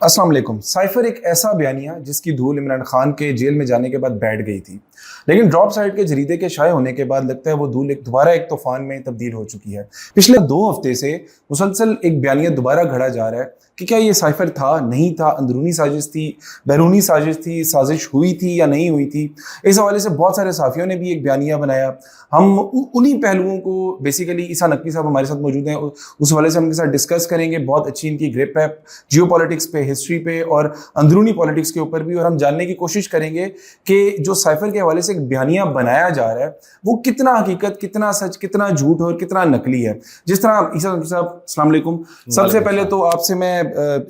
अस्सलाम वालेकुम। साइफर एक ऐसा बयानिया जिसकी धूल इमरान खान के जेल में जाने के बाद बैठ गई थी, लेकिन ड्रॉप साइड के जरीदे के शाये होने के बाद लगता है वो धूल दोबारा एक तूफान में तब्दील हो चुकी है। पिछले 2 हफ्ते से मुसलसल एक बयानिया दोबारा घड़ा जा रहा है कि क्या ये साइफर था, नहीं था, अंदरूनी साजिश थी, बैरूनी साजिश थी, साजिश हुई थी या नहीं हुई थी। इस हवाले से बहुत सारे साफियों ने भी एक बयानिया बनाया। हम उन्हीं पहलुओं को बेसिकली ईसा नकवी साहब हमारे साथ मौजूद हैं, उस हवाले से हम इनके साथ डिस्कस करेंगे। बहुत अच्छी इनकी ग्रिप है जियो पॉलिटिक्स पे, हिस्ट्री पे और अंदरूनी पॉलिटिक्स के ऊपर भी, और हम जानने की कोशिश करेंगे कि जो साइफर के हवाले से एक बयानिया बनाया जा रहा है वो कितना हकीकत, कितना सच, कितना झूठ और कितना नकली है। जिस तरह ईसा नकवी साहब, अस्सलाम वालेकुम। सबसे पहले तो आपसे मैं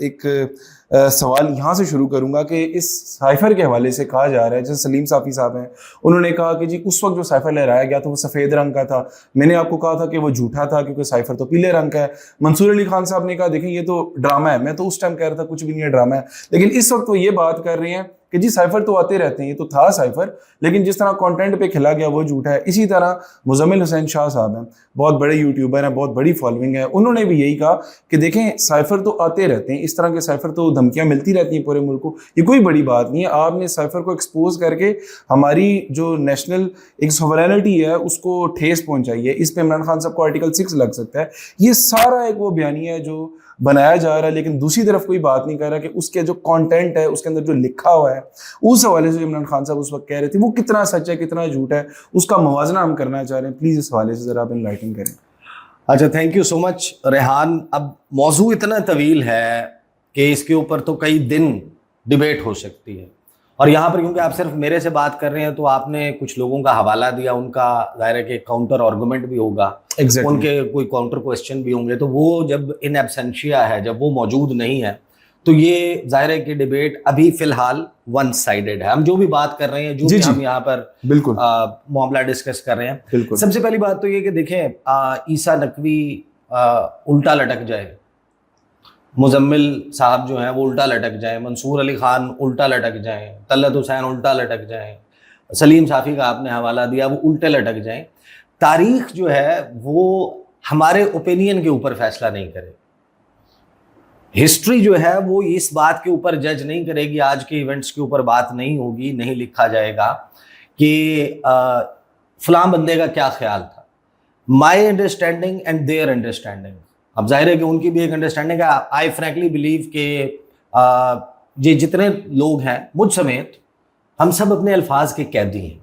एक सवाल यहाँ से शुरू करूंगा कि इस साइफर के हवाले से कहा जा रहा है, जैसे सलीम साफी साहब हैं, उन्होंने कहा कि जी उस वक्त जो साइफर लहराया गया था वो सफ़ेद रंग का था। मैंने आपको कहा था कि वो झूठा था क्योंकि साइफर तो पीले रंग का है। मंसूर अली खान साहब ने कहा देखें ये तो ड्रामा है। मैं तो उस टाइम कह रहा था कुछ भी नहीं है, ड्रामा है। लेकिन इस वक्त वो ये बात कर रहे हैं कि जी साइफर तो आते रहते हैं, ये तो था साइफर, लेकिन जिस तरह कंटेंट पे खिला गया वो झूठा है। इसी तरह मुजम्मिल हुसैन शाह साहब हैं, बहुत बड़े यूट्यूबर हैं, बहुत बड़ी फॉलोइंग है, उन्होंने भी यही कहा कि देखें साइफर तो आते रहते हैं, इस तरह के साइफर तो धमकियां मिलती रहती हैं पूरे मुल्क को, ये कोई बड़ी बात नहीं है। आपने साइफर को एक्सपोज करके हमारी जो नेशनल एक सॉवरेनिटी है उसको ठेस पहुंचाई है। इस पे इमरान खान साहब को आर्टिकल 6 लग सकता है। ये सारा एक वो बयानिया है जो बनाया जा रहा है, लेकिन दूसरी तरफ कोई बात नहीं कर रहा कि उसके जो कंटेंट है, उसके अंदर जो लिखा हुआ है, उस हवाले से इमरान खान साहब उस वक्त कह रहे थे वो कितना सच है, कितना झूठ है, उसका मवाजना हम करना चाह रहे हैं। प्लीज इस हवाले से जरा आप इनलाइटन करें। अच्छा, thank you so much Rehan. अब मौजू इतना तवील है कि इसके ऊपर तो कई दिन डिबेट हो सकती है, और यहाँ पर क्योंकि आप सिर्फ मेरे से बात कर रहे हैं तो आपने कुछ लोगों का हवाला दिया, उनका जाहिर है कि काउंटर आर्गुमेंट भी होगा, उनके कोई काउंटर क्वेश्चन भी होंगे, तो वो जब इन एब्सेंशिया है, जब वो मौजूद नहीं है, तो ये जाहिर है कि डिबेट अभी फिलहाल वन साइडेड है। हम जो भी बात कर रहे हैं, जो भी हम यहाँ पर बिल्कुल मामला डिस्कस कर रहे हैं, सबसे पहली बात तो ये कि देखें ईसा नकवी उल्टा लटक जाए, मुजम्मिल साहब जो हैं वो उल्टा लटक जाए, मंसूर अली खान उल्टा लटक जाए, तलत हुसैन उल्टा लटक जाए, सलीम साफी का आपने हवाला दिया वो उल्टे लटक जाए, तारीख जो है वो हमारे ओपिनियन के ऊपर फैसला नहीं करेगी। हिस्ट्री जो है वो इस बात के ऊपर जज नहीं करेगी, आज के इवेंट्स के ऊपर बात नहीं होगी, नहीं लिखा जाएगा कि फलां बंदे का क्या ख्याल था। My understanding and their understanding, अब जाहिर है कि उनकी भी एक अंडरस्टैंडिंग है। आई फ्रैंकली बिलीव कि ये जितने लोग हैं मुझ समेत, हम सब अपने अल्फाज के कैदी हैं।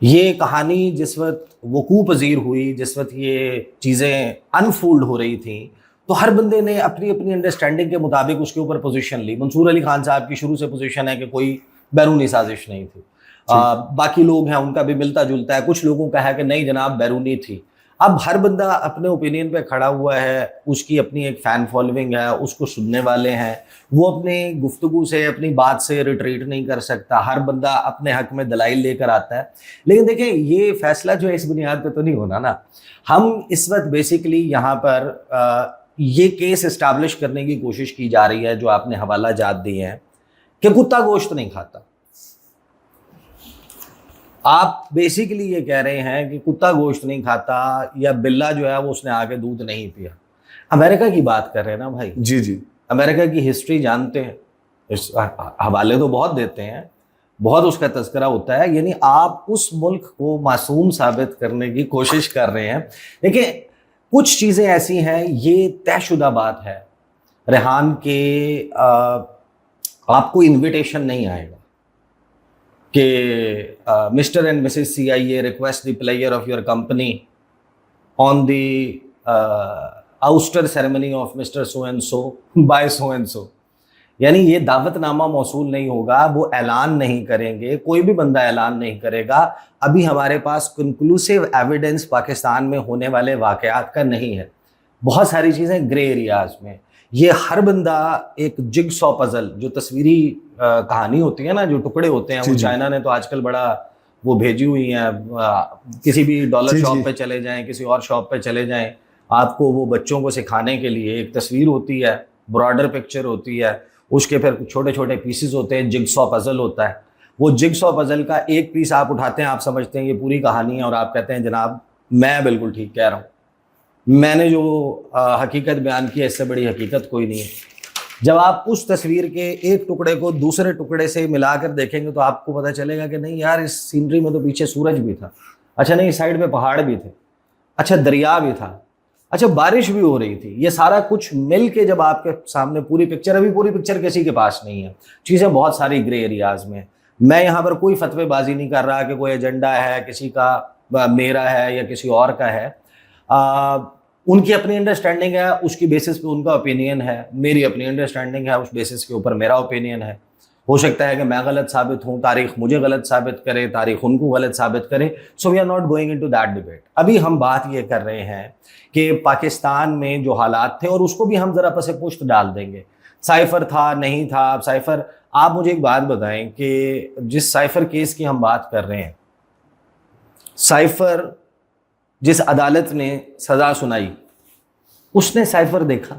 ये कहानी जिस वक्त वकूफ़ पज़ीर हुई, जिस वक्त ये चीज़ें अनफोल्ड हो रही थी, तो हर बंदे ने अपनी अपनी अंडरस्टैंडिंग के मुताबिक उसके ऊपर पोजीशन ली। मंसूर अली खान साहब की शुरू से पोजीशन है कि कोई बैरूनी साजिश नहीं थी। बाकी लोग हैं उनका भी मिलता जुलता है, कुछ लोगों का है कि नहीं जनाब बैरूनी थी। अब हर बंदा अपने ओपिनियन पे खड़ा हुआ है, उसकी अपनी एक फ़ैन फॉलोइंग है, उसको सुनने वाले हैं, वो अपनी गुफ्तगू से, अपनी बात से रिट्रीट नहीं कर सकता। हर बंदा अपने हक में दलाइल लेकर आता है। लेकिन देखें ये फैसला जो है इस बुनियाद पे तो नहीं होना ना। हम इस वक्त बेसिकली यहाँ पर ये केस इस्टेब्लिश करने की कोशिश की जा रही है, जो आपने हवाला जात दिए हैं, कि कुत्ता गोश्त नहीं खाता। आप बेसिकली ये कह रहे हैं कि कुत्ता गोश्त नहीं खाता या बिल्ला जो है वो उसने आके दूध नहीं पिया। अमेरिका की बात कर रहे हैं ना भाई। जी जी, अमेरिका की हिस्ट्री जानते हैं, इस हवाले तो बहुत देते हैं, बहुत उसका तज़किरा होता है। यानी आप उस मुल्क को मासूम साबित करने की कोशिश कर रहे हैं। देखिए कुछ चीज़ें ऐसी हैं, ये तयशुदा बात है रेहान के, आपको इन्विटेशन नहीं आएगा कि mister and Mrs CIA request the player of your company on the ouster ceremony of mister so and so by so and so. यानी ये दावतनामा मौसूल नहीं होगा, वो ऐलान नहीं करेंगे, कोई भी बंदा ऐलान नहीं करेगा। अभी हमारे पास कंक्लूसिव एविडेंस पाकिस्तान में होने वाले वाक़यात का नहीं है। बहुत सारी चीज़ें ग्रे एरियाज में, ये हर बंदा एक जिगसॉ पजल, जो तस्वीरी कहानी होती है ना, जो टुकड़े होते हैं, वो चाइना ने तो आजकल बड़ा वो भेजी हुई हैं। किसी भी डॉलर शॉप पे चले जाएं, किसी और शॉप पे चले जाएं, आपको वो बच्चों को सिखाने के लिए एक तस्वीर होती है, ब्रॉडर पिक्चर होती है, उसके फिर छोटे छोटे पीसेस होते हैं, जिगसॉ पजल होता है। वो जिगसॉ पजल का एक पीस आप उठाते हैं, आप समझते हैं ये पूरी कहानी है, और आप कहते हैं जनाब मैं बिल्कुल ठीक कह रहा हूँ, मैंने जो हकीकत बयान की है इससे बड़ी हकीकत कोई नहीं है। जब आप उस तस्वीर के एक टुकड़े को दूसरे टुकड़े से मिलाकर देखेंगे तो आपको पता चलेगा कि नहीं यार, इस सीनरी में तो पीछे सूरज भी था, अच्छा नहीं साइड में पहाड़ भी थे, अच्छा दरिया भी था, अच्छा बारिश भी हो रही थी। ये सारा कुछ मिल के जब आपके सामने पूरी पिक्चर, अभी पूरी पिक्चर किसी के पास नहीं है, चीज़ें बहुत सारी ग्रे एरियाज में। मैं यहाँ पर कोई फतवेबाजी नहीं कर रहा कि कोई एजेंडा है किसी का, मेरा है या किसी और का है। उनकी अपनी अंडरस्टैंडिंग है, उसकी बेसिस पे उनका ओपिनियन है, मेरी अपनी अंडरस्टैंडिंग है, उस बेसिस के ऊपर मेरा ओपिनियन है। हो सकता है कि मैं गलत साबित हूँ, तारीख मुझे गलत साबित करे, तारीख उनको गलत साबित करे। So we are not going into that debate. अभी हम बात ये कर रहे हैं कि पाकिस्तान में जो हालात थे, और उसको भी हम जरा पसे पुश्त डाल देंगे, साइफर था नहीं था। अब साइफर, आप मुझे एक बात बताएं कि जिस साइफर केस की हम बात कर रहे हैं, साइफर जिस अदालत ने सजा सुनाई, उसने साइफर देखा,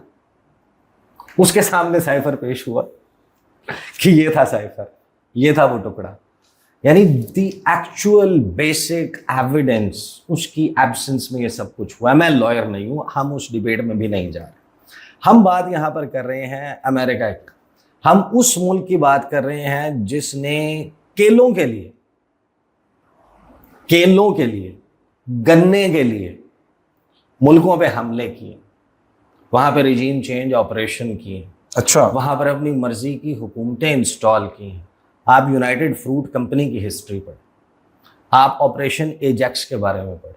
उसके सामने साइफर पेश हुआ कि ये था साइफर, ये था वो टुकड़ा। यानी द एक्चुअल बेसिक एविडेंस, उसकी एब्सेंस में ये सब कुछ हुआ। मैं लॉयर नहीं हूं, हम उस डिबेट में भी नहीं जा रहे। हम बात यहां पर कर रहे हैं अमेरिका की। हम उस मुल्क की बात कर रहे हैं जिसने केलों के लिए, गन्ने के लिए मुल्कों पे हमले किए, वहां पे रिजीम चेंज ऑपरेशन किए, अच्छा, वहां पर अपनी मर्जी की हुकूमतें इंस्टॉल की हैं। आप यूनाइटेड फ्रूट कंपनी की हिस्ट्री पढ़ें, आप ऑपरेशन एजेक्स के बारे में पढ़ें,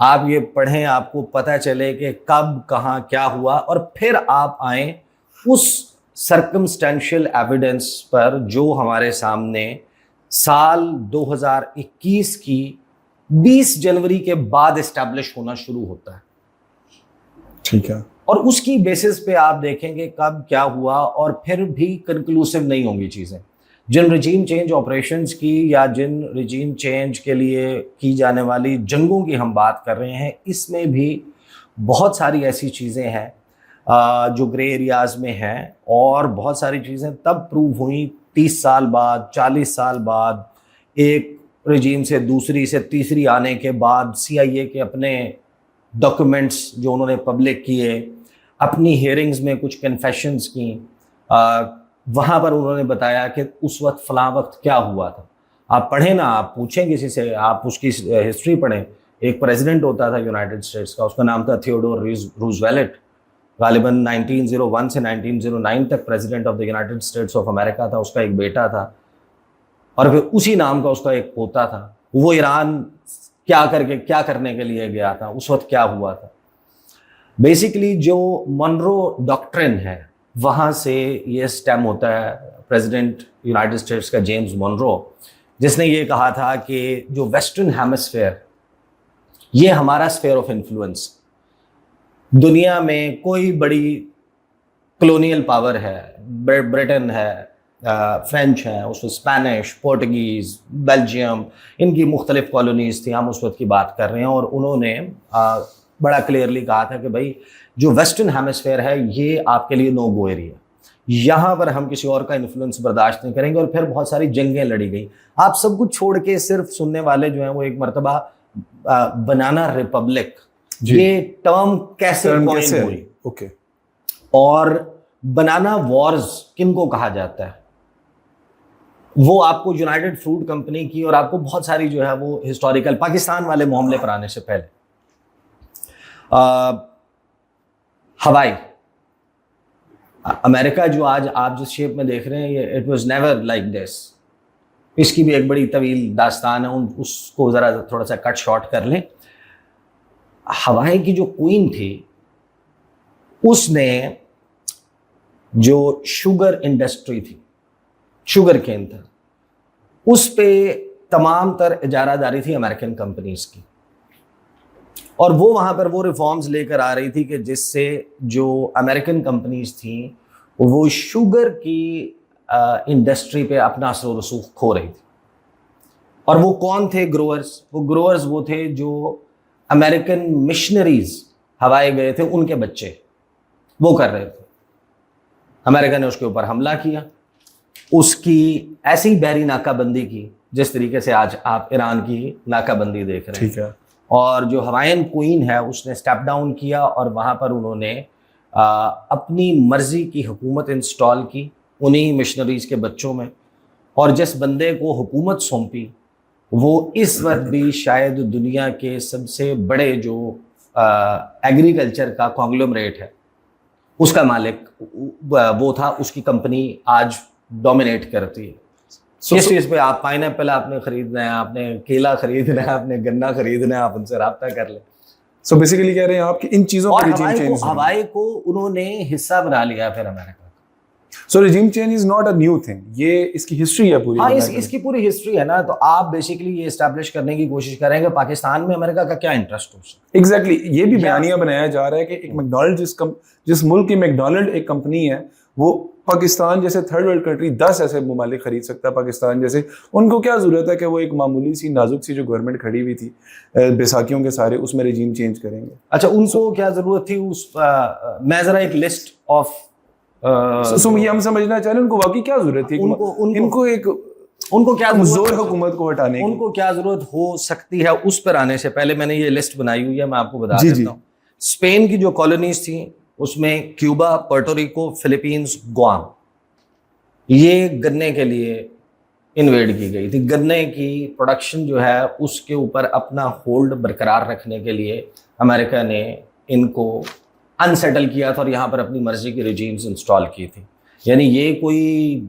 आप ये पढ़ें, आपको पता चले कि कब कहाँ क्या हुआ, और फिर आप आए उस सर्कमस्टेंशियल एविडेंस पर जो हमारे सामने साल 2021 की 20 जनवरी के बाद इस्टेब्लिश होना शुरू होता है। ठीक है। और उसकी बेसिस पे आप देखेंगे कब क्या हुआ, और फिर भी कंक्लूसिव नहीं होंगी चीज़ें। जिन रिजीम चेंज ऑपरेशंस की या जिन रिजीम चेंज के लिए की जाने वाली जंगों की हम बात कर रहे हैं, इसमें भी बहुत सारी ऐसी चीज़ें हैं जो ग्रे एरियाज में हैं, और बहुत सारी चीज़ें तब प्रूव हुई 30 साल बाद, 40 साल बाद, एक रिजीम से दूसरी से तीसरी आने के बाद, CIA के अपने डॉक्यूमेंट्स जो उन्होंने पब्लिक किए, अपनी हियरिंग्स में कुछ कन्फेशंस की, वहाँ पर उन्होंने बताया कि उस वक्त फलां वक्त क्या हुआ था। आप पढ़ें ना, आप पूछें किसी से, आप उसकी हिस्ट्री पढ़ें। एक प्रेसिडेंट होता था यूनाइटेड स्टेट्स का, उसका नाम था थियोडोर रूजवेल्ट, गालिबन 1901 से 1909 तक president of the United states of America था। उसका एक बेटा था, और फिर उसी नाम का उसका एक पोता था। वो ईरान क्या करने के लिए गया था, उस वक्त क्या हुआ था। बेसिकली जो मनरो डॉक्ट्रिन है, वहाँ से ये स्टेम होता है। प्रेसिडेंट यूनाइटेड स्टेट्स का जेम्स मनरो, जिसने ये कहा था कि जो वेस्टर्न हेमिस्फेयर, ये हमारा स्फेयर ऑफ इन्फ्लुएंस, दुनिया में कोई बड़ी कॉलोनियल पावर है, ब्रिटेन है, फ्रेंच हैं, उसमें स्पेनिश, पोर्टुगीज़, बेल्जियम, इनकी मुख्तलिफ कॉलोनीज़ थी। हम उस वक्त की बात कर रहे हैं, और उन्होंने बड़ा क्लियरली कहा था कि भाई जो वेस्टर्न हेमिस्फेयर है, ये आपके लिए नो गो एरिया, यहाँ पर हम किसी और का इन्फ्लुएंस बर्दाश्त नहीं करेंगे। और फिर बहुत सारी जंगें लड़ी गई। आप सब कुछ छोड़ के सिर्फ सुनने वाले जो हैं वो एक मरतबा बनाना रिपब्लिक, ये टर्म कैसे कॉइन हुई, ओके, और बनाना वॉर्स किनको कहा जाता है, वो आपको यूनाइटेड फ्रूट कंपनी की, और आपको बहुत सारी जो है वो हिस्टोरिकल, पाकिस्तान वाले मामले पर आने से पहले हवाई, अमेरिका जो आज आप जिस शेप में देख रहे हैं, ये it was never like this. इसकी भी एक बड़ी तवील दास्तान है, उसको ज़रा थोड़ा सा कट शॉर्ट कर लें। हवाई की जो क्वीन थी, उसने जो शुगर इंडस्ट्री थी, शुगर केन था, उस पे तमाम तर इजारादारी थी अमेरिकन कंपनीज की, और वो वहाँ पर वो रिफॉर्म्स लेकर आ रही थी कि जिससे जो अमेरिकन कंपनीज थी वो शुगर की इंडस्ट्री पे अपना असर व रसूख खो रही थी। और वो कौन थे ग्रोअर्स? वो थे जो अमेरिकन मिशनरीज हवाई गए थे, उनके बच्चे वो कर रहे थे। अमेरिका ने उसके ऊपर हमला किया, उसकी ऐसी बहरी नाकाबंदी की जिस तरीके से आज आप ईरान की नाकाबंदी देख रहे हैं। ठीक है। और जो हवाईन क्वीन है, उसने स्टेप डाउन किया, और वहाँ पर उन्होंने अपनी मर्जी की हुकूमत इंस्टॉल की उन्हीं मिशनरीज के बच्चों में, और जिस बंदे को हुकूमत सौंपी वो इस वक्त भी शायद दुनिया के सबसे बड़े जो एग्रीकल्चर का कॉन्ग्लोमरेट है उसका मालिक वो था, उसकी कंपनी आज डोमिनेट करती है। किस चीज़ पे आप पाइनएप्पल आपने खरीदना है, आपने केला खरीदना है, आपने गन्ना खरीदना है, आप उनसे राब्ता कर ले। सो बेसिकली कह रहे हैं आप कि इन चीजों और पर regime change नहीं है। हवाई को उन्होंने हिस्सा बना लिया फिर America. So regime change is not a new thing, ये इसकी हिस्ट्री है पूरी। हाँ, इसकी पूरी हिस्ट्री है ना। तो आप बेसिकली ये एस्टैब्लिश करने की कोशिश करेंगे पाकिस्तान में अमेरिका का क्या इंटरेस्ट हो सकता है। एग्जैक्टली ये भी बयानिया बनाया जा रहा है कि एक मैकडॉनल्ड जिस मुल्क की मैकडॉनल्ड एक कंपनी है वो पाकिस्तान जैसे थर्ड वर्ल्ड कंट्री 10 ऐसे ममालिक खरीद सकता है पाकिस्तान जैसे। उनको क्या जरूरत है कि वो एक मामूली सी नाजुक सी जो गवर्नमेंट खड़ी हुई थी बैसाखियों के सारे, उसमें रिजीम चेंज करेंगे। अच्छा, उनको क्या जरूरत थी उस मैं जरा एक लिस्ट ऑफ ये हम समझना चाह रहे हैं उनको वाकई क्या जरूरत थी, उनको क्या कमजोर हुकूमत को हटाने की, उनको क्या जरूरत हो सकती है। उस पर आने से पहले मैंने ये लिस्ट बनाई हुई है, मैं आपको बता देता हूँ। स्पेन की जो कॉलोनीज थी उसमें क्यूबा, पोर्टोरिको, फिलीपींस, गुआम, ये गन्ने के लिए इन्वेड की गई थी। गन्ने की प्रोडक्शन जो है उसके ऊपर अपना होल्ड बरकरार रखने के लिए अमेरिका ने इनको अनसेटल किया था और यहाँ पर अपनी मर्जी की रिजीम्स इंस्टॉल की थी। यानी ये कोई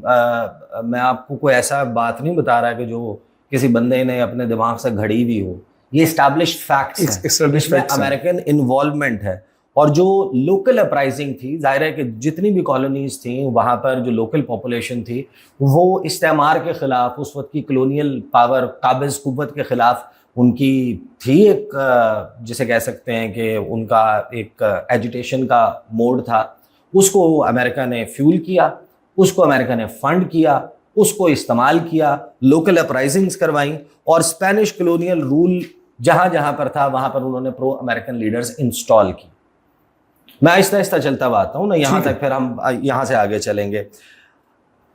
मैं आपको कोई ऐसा बात नहीं बता रहा कि जो किसी बंदे ने अपने दिमाग से घड़ी हुई हो, ये एस्टैब्लिश्ड फैक्ट्स हैं, इसमें अमेरिकन इन्वॉल्वमेंट है। और जो लोकल अपराइजिंग थी, जाहिर है कि जितनी भी कॉलोनीज थी वहाँ पर जो लोकल पॉपुलेशन थी वो इस्तेमार के ख़िलाफ़, उस वक्त की कलोनियल पावर काबिज़ कुव्वत के ख़िलाफ़ उनकी थी एक जिसे कह सकते हैं कि उनका एक एजिटेशन का मोड था। उसको अमेरिका ने फ्यूल किया, उसको अमेरिका ने फंड किया, उसको इस्तेमाल किया, लोकल अपराइजिंग्स करवाई और स्पेनिश कलोनियल रूल जहाँ जहाँ पर था वहाँ पर उन्होंने प्रो अमेरिकन लीडर्स इंस्टॉल की। मैं आहिस्ता आहिस्ता चलता हुआ आता हूँ ना यहाँ तक, फिर हम यहाँ से आगे चलेंगे।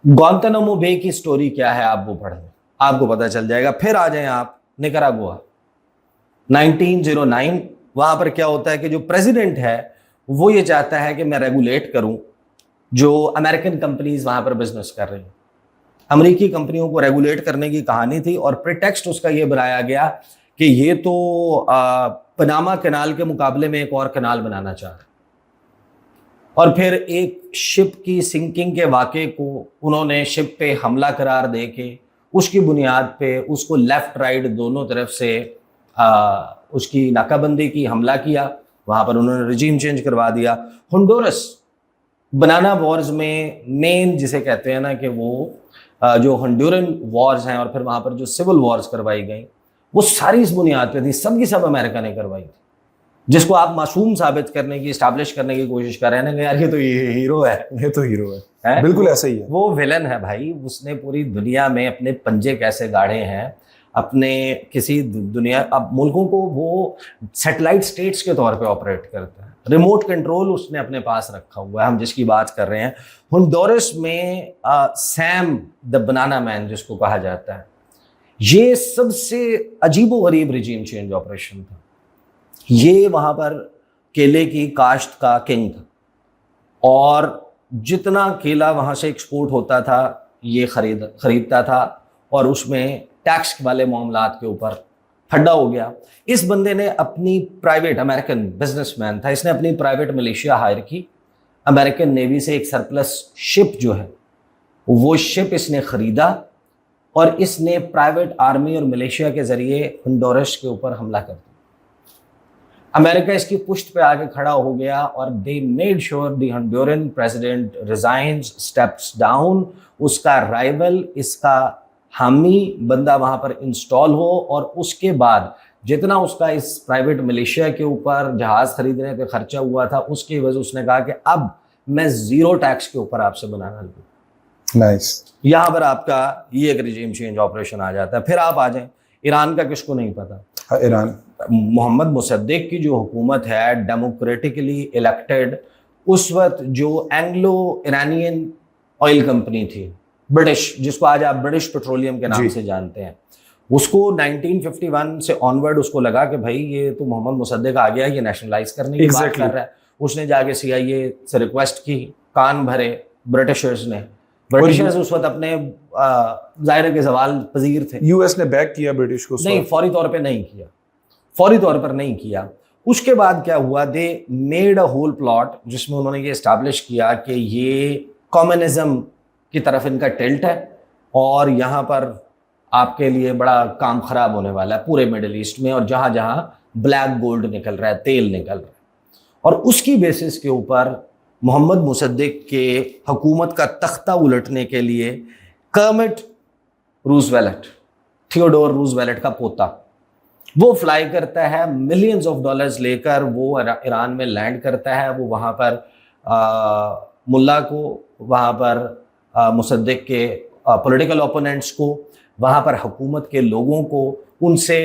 ग्वांतानामो बे की स्टोरी क्या है आप वो पढ़ लें, आपको पता चल जाएगा। फिर आ जाएं आप निकारागुआ 1909। वहाँ पर क्या होता है कि जो प्रेसिडेंट है वो ये चाहता है कि मैं रेगुलेट करूँ जो अमेरिकन कंपनीज वहाँ पर बिजनेस कर रही हैं। अमेरिकी कंपनियों को रेगुलेट करने की कहानी थी और प्रिटेक्स्ट उसका ये बनाया गया कि ये तो पनामा कैनाल के मुकाबले में एक और कैनाल बनाना चाह रहे। और फिर एक शिप की सिंकिंग के वाक़े को उन्होंने शिप पे हमला करार दे के उसकी बुनियाद पे उसको लेफ्ट राइट दोनों तरफ से उसकी नाकाबंदी की, हमला किया। वहाँ पर उन्होंने रिजीम चेंज करवा दिया। होंडुरस बनाना वॉर्स में मेन जिसे कहते हैं ना कि वो जो होंडुरन वॉर्स हैं और फिर वहाँ पर जो सिविल वॉर्स करवाई गई वो सारी इस बुनियाद पे थी, सब की सब अमेरिका ने करवाई थी। जिसको आप मासूम साबित करने की, इस्टेब्लिश करने की कोशिश कर रहे हैं ना यार ये तो ये हीरो है, ये तो हीरो है, बिल्कुल ऐसा ही है। वो विलन है भाई, उसने पूरी दुनिया में अपने पंजे कैसे गाड़े हैं, अपने किसी दुनिया अब मुल्कों को वो सैटेलाइट स्टेट्स के तौर पे ऑपरेट करता है। रिमोट कंट्रोल उसने अपने पास रखा हुआ है। हम जिसकी बात कर रहे हैं होंडुरस में सैम द बनाना मैन जिसको कहा जाता है, ये सबसे अजीबोगरीब रिजीम चेंज ऑपरेशन था। ये वहाँ पर केले की काश्त का किंग था और जितना केला वहाँ से एक्सपोर्ट होता था ये खरीदता था और उसमें टैक्स वाले मामलात के ऊपर फड्डा हो गया। इस बंदे ने अपनी प्राइवेट, अमेरिकन बिजनेसमैन था, इसने अपनी प्राइवेट मिलिशिया हायर की। अमेरिकन नेवी से एक सरप्लस शिप जो है वो शिप इसने खरीदा और इसने प्राइवेट आर्मी और मिलिशिया के जरिए होंडुरस के ऊपर हमला कर दिया। अमेरिका इसकी पुष्ट पे आके खड़ा हो गया और they made sure the Honduran president resigns, steps down. उसका राइवल, इसका हामी बंदा वहां पर इंस्टॉल हो और उसके बाद जितना उसका इस प्राइवेट मिलिशिया के ऊपर जहाज खरीदने पे खर्चा हुआ था उसकी वजह उसने कहा कि अब मैं जीरो टैक्स के ऊपर आपसे बनाना लूँ। नाइस। यहाँ पर आपका ये एक रिजीम चेंज ऑपरेशन आ जाता है। फिर आप आ जाएं ईरान का, किसको नहीं पता। ईरान मोहम्मद मुसद्दिक की जो हुकूमत है, डेमोक्रेटिकली इलेक्टेड, उस वक्त जो एंग्लो ईरानियन ऑयल कंपनी थी ब्रिटिश, जिसको आज आप ब्रिटिश पेट्रोलियम के नाम से जानते हैं, उसको 1951 से ऑनवर्ड उसको लगा कि भाई ये तो मोहम्मद मुसद्दिक आ गया, ये नेशनलाइज करने की बात कर रहा है। उसने जाके CIA से रिक्वेस्ट की, कान भरे ब्रिटिशर्स ने। ब्रिटिशर्स उस वक्त अपने जाहिर के सवाल पजीर थे। यूएस ने बैक किया ब्रिटिश को? नहीं, फौरी तौर पे नहीं किया, फौरी तौर पर नहीं किया। उसके बाद क्या हुआ, they made a whole plot जिसमें उन्होंने ये एस्टैब्लिश किया कि ये कम्युनिज्म की तरफ इनका टिल्ट है और यहाँ पर आपके लिए बड़ा काम खराब होने वाला है पूरे मिडिल ईस्ट में, और जहाँ जहाँ ब्लैक गोल्ड निकल रहा है, तेल निकल रहा है। और उसकी बेसिस के ऊपर मोहम्मद मुसद्दिक के हुकूमत का तख्ता उलटने के लिए कर्मिट रूजवेल्ट, थियोडोर रूजवेल्ट का पोता, वो फ्लाई करता है, मिलियंस ऑफ डॉलर्स लेकर वो ईरान में लैंड करता है। वो वहाँ पर मुल्ला को, वहाँ पर मुसद्दिक के पॉलिटिकल ओपोनेंट्स को, वहाँ पर हुकूमत के लोगों को, उनसे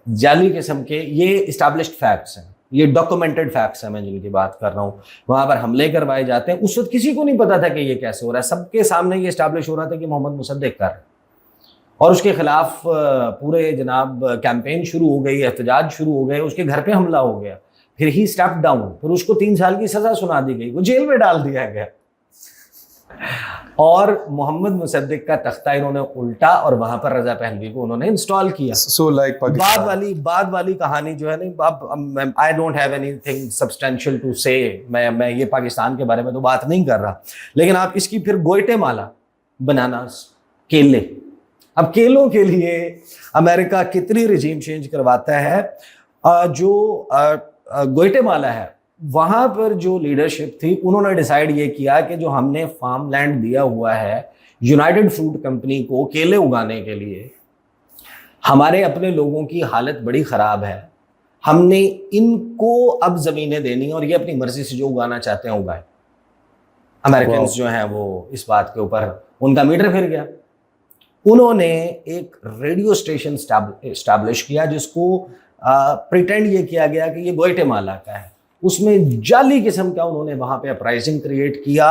जाली किस्म के, ये इस्टेब्लिश्ड फैक्ट्स हैं, ये डॉक्यूमेंटेड फैक्ट्स हैं मैं जिनकी बात कर रहा हूँ, वहाँ पर हमले करवाए जाते हैं। उस वक्त किसी को नहीं पता था कि ये कैसे हो रहा है, सबके सामने ये इस्टेब्लिश हो रहा था कि मोहम्मद मुसद्दिक कर रहे हैं, और उसके खिलाफ पूरे जनाब कैंपेन शुरू हो गई, एहतजाज शुरू हो गए, उसके घर पे हमला हो गया, फिर ही स्टेप डाउन, फिर उसको 3 साल की सजा सुना दी गई, वो जेल में डाल दिया गया, और मोहम्मद मुसद्दिक का तख्ता इन्होंने उल्टा और वहां पर रजा पहलवी को उन्होंने इंस्टॉल किया। So like बाद वाली कहानी जो है ना, अब I don't have anything substantial to say, मैं ये पाकिस्तान के बारे में तो बात नहीं कर रहा, लेकिन आप इसकी फिर ग्वाटेमाला, बनानास, केले, अब केलों के लिए अमेरिका कितनी रिजीम चेंज करवाता है। जो ग्वाटेमाला है, वहाँ पर जो लीडरशिप थी, उन्होंने डिसाइड ये किया कि जो हमने फार्म लैंड दिया हुआ है यूनाइटेड फ्रूट कंपनी को केले उगाने के लिए, हमारे अपने लोगों की हालत बड़ी ख़राब है, हमने इनको अब ज़मीनें देनी और ये अपनी मर्जी से जो उगाना चाहते हैं उगाएं। अमेरिकन जो हैं वो इस बात के ऊपर उनका मीटर फिर गया। उन्होंने एक रेडियो स्टेशन स्टैब्लिश किया जिसको प्रिटेंड ये किया गया कि ये ग्वाटेमाला का है, उसमें जाली किस्म का उन्होंने वहाँ पे अपराइजिंग क्रिएट किया।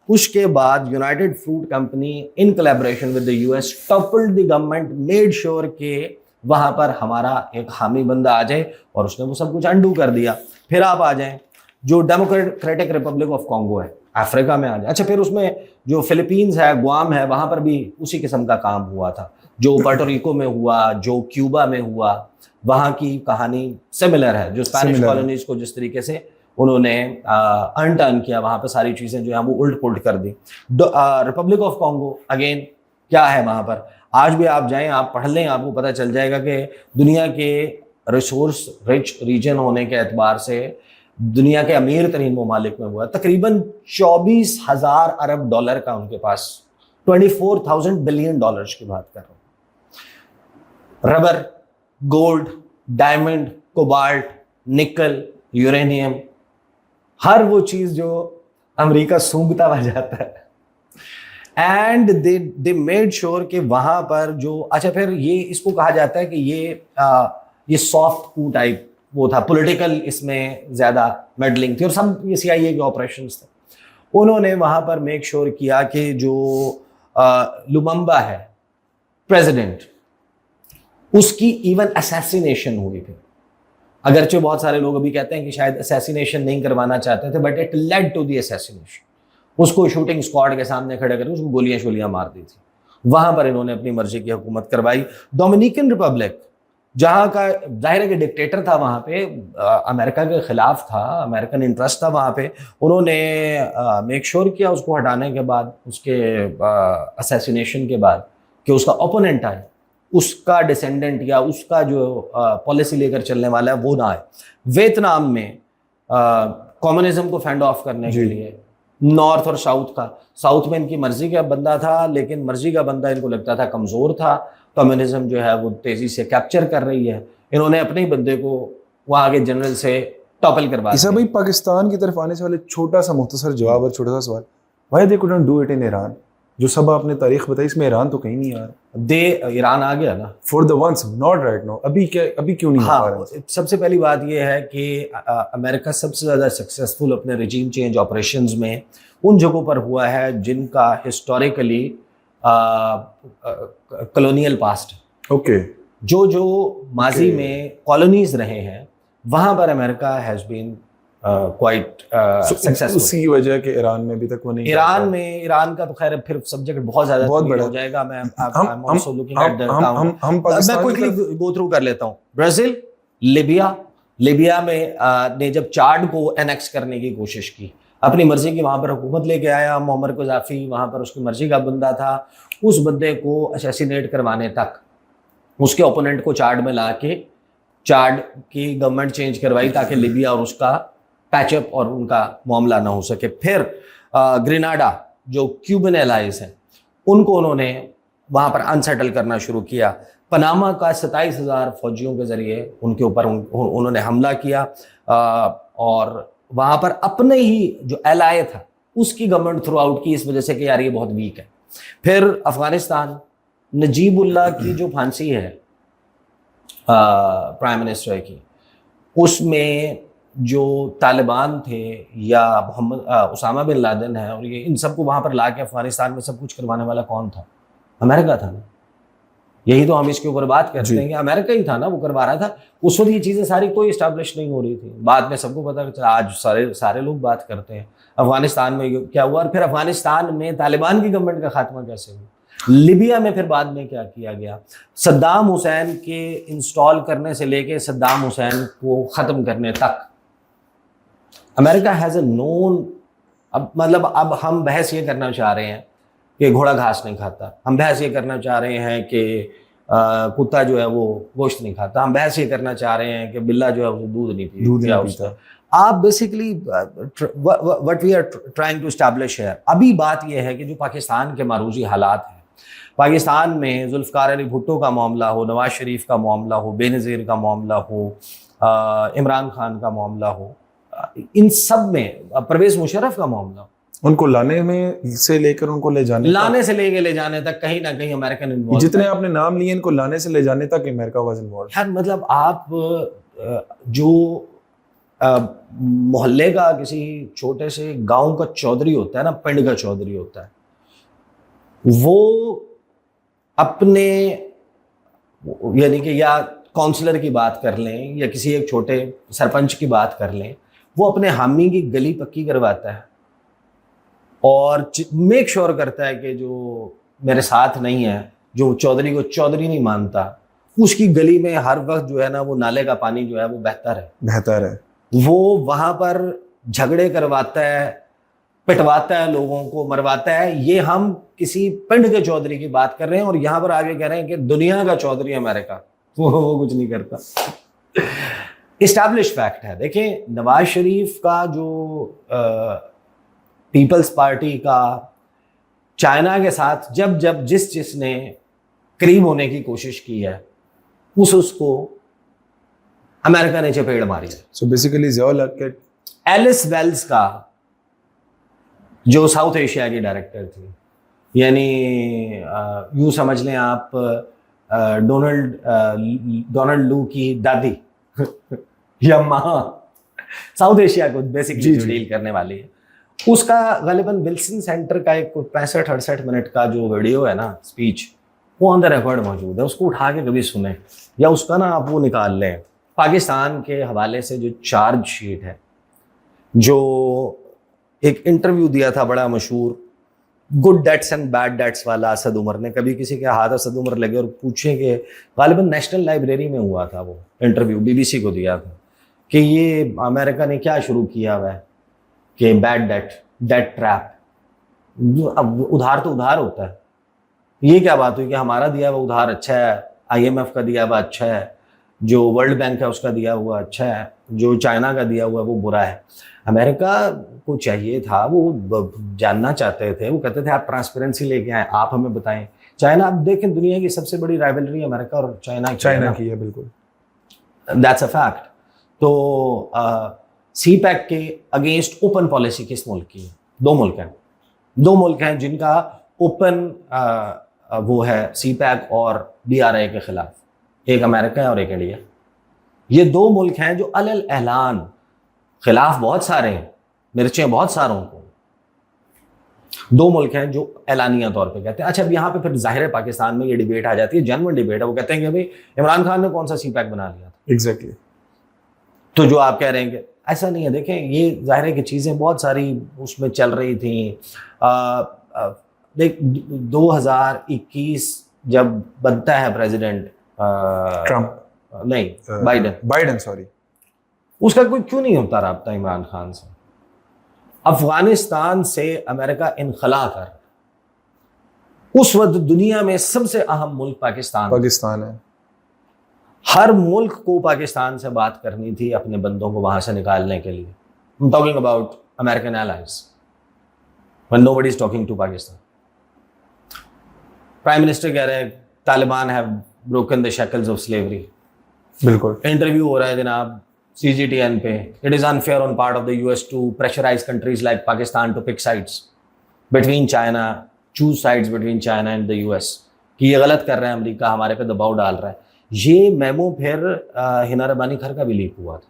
उसके बाद United fruit company in collaboration with the US toppled the government, made sure के वहाँ पर हमारा एक हामी बंदा आ जाए, और उसने वो सब कुछ अंडू कर दिया। फिर आप आ जाएं जो डेमोक्रेटिक रिपब्लिक ऑफ कॉन्गो है, अफ्रीका में आ जाए। अच्छा, फिर उसमें जो फिलीपींस है, गुआम है, वहाँ पर भी उसी किस्म का काम हुआ था जो पोर्टोरिको में हुआ, जो क्यूबा में हुआ, वहाँ की कहानी सिमिलर है। जो स्पेनिश कॉलोनीज को जिस तरीके से उन्होंने अनटर्न किया, वहाँ पर सारी चीज़ें जो है वो उल्ट पुल्ट कर दी। रिपब्लिक ऑफ कॉन्गो अगेन क्या है, वहाँ पर आज भी आप जाएं, आप पढ़ लें, आपको पता चल जाएगा कि दुनिया के रिसोर्स रिच रीजन होने के एतबार से दुनिया के अमीर तरीन ममालिक में हुआ। तकरीबन 24,000 अरब डॉलर का उनके पास, 24,000 बिलियन डॉलर्स की बात कर रहा हूँ। रबर, गोल्ड, डायमंड, कोबाल्ट, निकल, यूरेनियम, हर वो चीज जो अमेरिका सूंघता हुआ जाता है। एंड दे मेड श्योर कि वहां पर जो, अच्छा फिर ये इसको कहा जाता है कि ये सॉफ्ट कू टाइप वो था, पॉलिटिकल इसमें ज्यादा मेडलिंग थी, और सब ये CIA के ऑपरेशंस थे। उन्होंने वहां पर मेक श्योर किया कि जो लुमम्बा है प्रेसिडेंट, उसकी इवन असैसिनेशन हुई थी। अगरचे बहुत सारे लोग अभी कहते हैं कि शायद असैसिनेशन नहीं करवाना चाहते थे, but it led to the assassination. उसको शूटिंग स्क्वाड के सामने खड़े करके उसको गोलियां शोलियां मार दी थी। वहां पर इन्होंने अपनी मर्जी की हुकूमत करवाई। डोमिनिकन रिपब्लिक, जहाँ का जाहिर है कि डिक्टेटर था, वहाँ पे अमेरिका के खिलाफ था, अमेरिकन इंटरेस्ट था वहाँ पे, उन्होंने मेक श्योर किया उसको हटाने के बाद, उसके असैसिनेशन के बाद, कि उसका ओपोनेंट आए, उसका डिसेंडेंट या उसका जो पॉलिसी लेकर चलने वाला है वो ना आए। वियतनाम में कम्युनिज्म को फैंड ऑफ करने के लिए नॉर्थ और साउथ में इनकी मर्जी का बंदा था, लेकिन मर्जी का बंदा इनको लगता था कमज़ोर था, कम्युनिज्म जो है वो तेज़ी से कैप्चर कर रही है, इन्होंने अपने ही बंदे को वहाँ के जनरल से टॉपल करवा दिया। भाई पाकिस्तान की तरफ आने से वाले छोटा सा मुख्तसर जवाब और छोटा सा सवाल, why they couldn't do it in Iran? जो सब आपने तारीख बताई, इसमें ईरान तो कहीं नहीं आ रहा। ईरान आ गया ना, for the ones, not right now. अभी क्यों नहीं आ रहा? सबसे पहली बात यह है कि अमेरिका सबसे ज़्यादा सक्सेसफुल अपने रिजीम चेंज ऑपरेशंस में उन जगहों पर हुआ है जिनका हिस्टोरिकली कॉलोनियल पास्ट है। ओके, जो माजी में कॉलोनीज रहे हैं, वहाँ पर America has been quite successful. उसी वजह के ईरान में अभी तक वो नहीं ईरान का तो खैर फिर सब्जेक्ट बहुत ज्यादा हो जाएगा। मैं also looking at the हम मैं क्विकली गो थ्रू कर लेता हूँ। ब्राजील, लिबिया में ने जब चाड को एनेक्स करने की कोशिश की, अपनी मर्जी की वहां पर हुकूमत लेके आया मुअम्मर कज़ाफ़ी, वहां पर उसकी मर्जी का बंदा था, उस बंदे को असैसिनेट करवाने तक उसके ओपोनेंट को चाड में ला के चाड की गवर्नमेंट चेंज करवाई ताकि लिबिया और उसका पैचअप और उनका मामला ना हो सके। फिर ग्रेनाडा जो क्यूबन एलाइज हैं उनको उन्होंने वहां पर अनसेटल करना शुरू किया। पनामा का 27,000 फौजियों के जरिए उनके ऊपर उन्होंने हमला किया और वहां पर अपने ही जो एलाय था उसकी गवर्नमेंट थ्रू आउट की, इस वजह से कि यार ये बहुत वीक है। फिर अफगानिस्तान, नजीबुल्लाह की जो फांसी है प्राइम मिनिस्टर की, उसमें जो तालिबान थे या उसामा बिन लादेन है और ये इन सबको वहां पर ला के अफगानिस्तान में सब कुछ करवाने वाला कौन था? अमेरिका था ना। यही तो हम इसके ऊपर बात करते हैं कि अमेरिका ही था ना वो करवा रहा था। उस वक्त ये चीजें सारी कोई इस्टेब्लिश नहीं हो रही थी, बाद में सबको पता चला। आज सारे लोग बात करते हैं अफगानिस्तान में क्या हुआ और फिर अफगानिस्तान में तालिबान की गवर्नमेंट का खात्मा कैसे हुआ, लिबिया में फिर बाद में क्या किया गया, सद्दाम हुसैन के इंस्टॉल करने से लेके सद्दाम हुसैन को ख़त्म करने तक अमेरिका हैज़ ए नोन। अब हम बहस ये करना चाह रहे हैं कि घोड़ा घास नहीं खाता, हम बहस ये करना चाह रहे हैं कि कुत्ता जो है वो गोश्त नहीं खाता, हम बहस ये करना चाह रहे हैं कि बिल्ला जो है वो दूध नहीं पीता। आप basically what we are trying to establish है, अभी बात यह है कि जो पाकिस्तान के मारूजी हालात हैं, पाकिस्तान में जुल्फ़िकार अली भुट्टो का मामला हो, नवाज शरीफ का मामला हो, बेनज़ीर का मामला हो, इमरान खान का मामला हो, इन सब में परवेज़ मुशर्रफ का मामला, उनको लाने में से लेकर उनको ले जाने तक कहीं ना कहीं अमेरिकन इन्वॉल्व। जितने आपने नाम लिए इनको लाने से ले जाने तक अमेरिका वाज इन्वॉल्व। यार मतलब आप जो मोहल्ले का किसी छोटे से गांव का चौधरी होता है ना, पिंड का चौधरी होता है, वो अपने यानी कि या काउंसलर की बात कर लें या किसी एक छोटे सरपंच की बात कर लें, वो अपने हामी की गली पक्की करवाता है और मेक श्योर करता है कि जो मेरे साथ नहीं है, जो चौधरी को चौधरी नहीं मानता, उसकी गली में हर वक्त जो है ना वो नाले का पानी जो है वो बेहतर है। वो वहां पर झगड़े करवाता है, पिटवाता है, लोगों को मरवाता है। ये हम किसी पिंड के चौधरी की बात कर रहे हैं और यहाँ पर आगे कह रहे हैं कि दुनिया का चौधरी अमेरिका, वो कुछ नहीं करता। इस्टेब्लिश फैक्ट है। देखें, नवाज शरीफ का जो पीपल्स पार्टी का चाइना के साथ जब जिसने करीब होने की कोशिश की है, उसको अमेरिका ने चपेड़ मारी है। सो बेसिकली एलिस वेल्स का जो साउथ एशिया की डायरेक्टर थी, यानी यूं समझ लें आप डोनाल्ड लू की दादी या माँ, साउथ एशिया को बेसिकली डील करने वाली है, उसका गालिबन विल्सन सेंटर का एक 65-68 मिनट का जो वीडियो है ना, स्पीच, वो ऑन द रिकॉर्ड मौजूद है। उसको उठा के कभी सुने या उसका ना आप वो निकाल लें। पाकिस्तान के हवाले से जो चार्ज शीट है, जो एक इंटरव्यू दिया था बड़ा मशहूर good dates and bad dates वाला असद उमर ने, कभी किसी के हाथ असद उमर लगे और पूछे कि गालिबन नेशनल लाइब्रेरी में हुआ था वो इंटरव्यू, बीबीसी को दिया था, कि ये अमेरिका ने क्या शुरू किया हुआ है कि बैड डेट ट्रैप, अब उधार तो उधार होता है। ये क्या बात हुई कि हमारा दिया हुआ उधार अच्छा है, IMF का दिया हुआ अच्छा है, जो वर्ल्ड बैंक है उसका दिया हुआ अच्छा है, जो चाइना का दिया हुआ वो बुरा है। अमेरिका को चाहिए था, वो जानना चाहते थे, वो कहते थे आप ट्रांसपेरेंसी लेके आए, आप हमें बताएं। चाइना, आप देखें, दुनिया की सबसे बड़ी राइवलरी अमेरिका और चाइना की है, बिल्कुल, दैट्स अ फैक्ट। तो CPEC के अगेंस्ट ओपन पॉलिसी किस मुल्क की है? दो मुल्क हैं जिनका ओपन वो है CPEC और BRI के खिलाफ, एक अमेरिका है और एक इंडिया। ये दो मुल्क हैं जो अलल ऐलान खिलाफ बहुत सारे हैं, मिर्चें बहुत सारों को, दो मुल्क हैं जो ऐलानिया तौर पे कहते हैं। अच्छा, अब यहाँ पे फिर जाहिर है पाकिस्तान में ये डिबेट आ जाती है, जेन्युइन डिबेट है। वो कहते हैं कि भाई इमरान खान ने कौन सा CPEC बना लिया था? एग्जैक्टली। तो जो आप कह रहे हैं कि ऐसा नहीं है। देखें, ये जाहिर है कि चीज़ें बहुत सारी उसमें चल रही थी। देख, 2021 जब बनता है प्रेसिडेंट ट्रम्प नहीं बाइडन, सॉरी, उसका कोई क्यों नहीं होता राब्ता इमरान खान से? अफगानिस्तान से अमेरिका इनखला कर, उस वक्त दुनिया में सबसे अहम मुल्क पाकिस्तान है। हर मुल्क को पाकिस्तान से बात करनी थी अपने बंदों को वहां से निकालने के लिए। I'm talking about American allies when nobody is talking to Pakistan. Prime minister कह रहे हैं Taliban have broken the shackles of slavery. बिल्कुल। इंटरव्यू हो रहा है जनाब CGTN पे, it is unfair on part of the US to pressurize countries like Pakistan to pick sides between China, choose sides between China and the US, कि ये गलत कर रहे हैं, अमेरिका हमारे पे दबाव डाल रहा है। ये मेमो फिर हिना रब्बानी खर का भी लीक हुआ था,